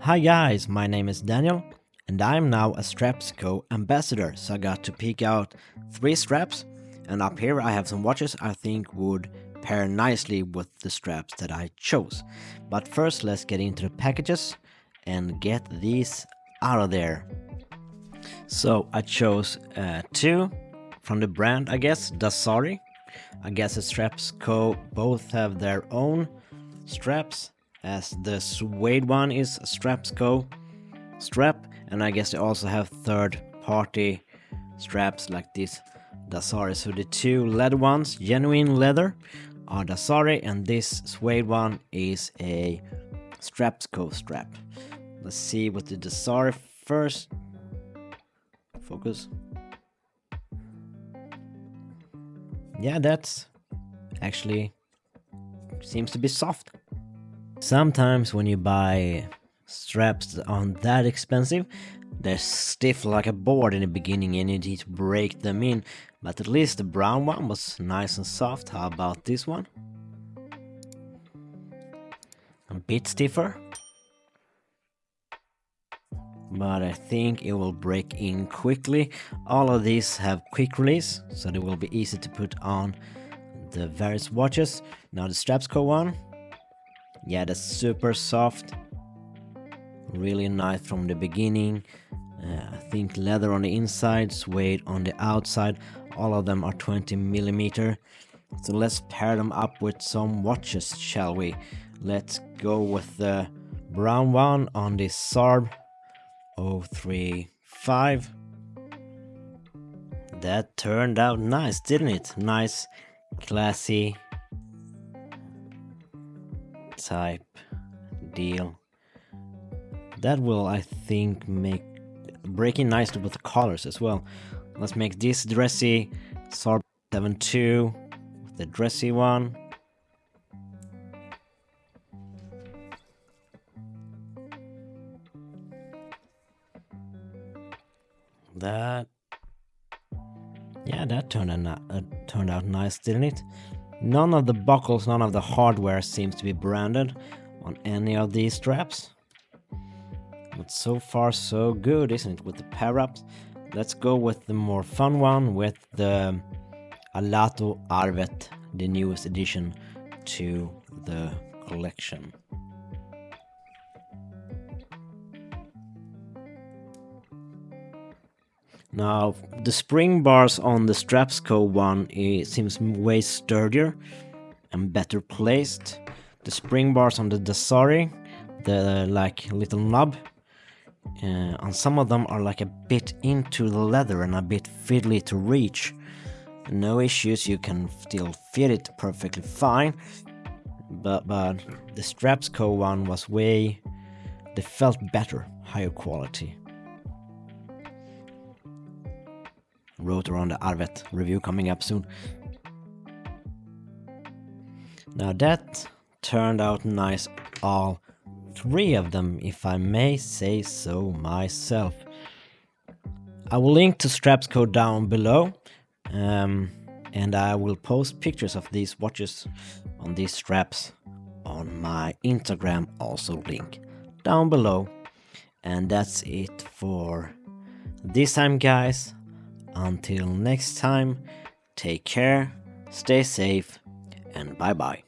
Hi guys, my name is Daniel and I'm now a StrapsCo ambassador, so I got to pick out 3 straps, and up here I have some watches I think would pair nicely with the straps that I chose. But first let's get into the packages and get these out of there. So I chose 2 from the brand, I guess, Dasari. I guess the StrapsCo both have their own straps, as the suede one is a StrapsCo strap, and I guess they also have third-party straps like this Dasari. So the 2 leather ones, genuine leather, are Dasari, and this suede one is a StrapsCo strap. Let's see what the Dasari first. Focus. Yeah, that's actually seems to be soft. Sometimes when you buy straps that aren't that expensive, they're stiff like a board in the beginning and you need to break them in. But at least the brown one was nice and soft. How about this one? A bit stiffer, but I think it will break in quickly. All of these have quick release, so they will be easy to put on the various watches. Now the StrapsCo one, yeah, that's super soft, really nice from the beginning. I think leather on the inside, suede on the outside. All of them are 20mm. So let's pair them up with some watches, shall we? Let's go with the brown one on this SARB 035. That turned out nice, didn't it? Nice, classy type deal. That will, I think, make breaking nicely with the colors as well. Let's make this dressy SARB 72 with the dressy one. That turned out nice, didn't it? None of the buckles, none of the hardware seems to be branded on any of these straps. But so far so good, isn't it, with the pair-ups? Let's go with the more fun one, with the Alato Arvet, the newest addition to the collection. Now, the spring bars on the StrapsCo one seems way sturdier and better placed. The spring bars on the Dasari, the like little knob, on some of them are like a bit into the leather and a bit fiddly to reach. No issues, you can still fit it perfectly fine. But the StrapsCo one was they felt better, higher quality. Rotor on the Arvet review coming up soon. Now that turned out nice, all 3 of them, if I may say so myself. I will link to StrapsCo down below, and I will post pictures of these watches on these straps on my Instagram, also link down below. And that's it for this time, guys. Until next time, take care, stay safe, and bye bye.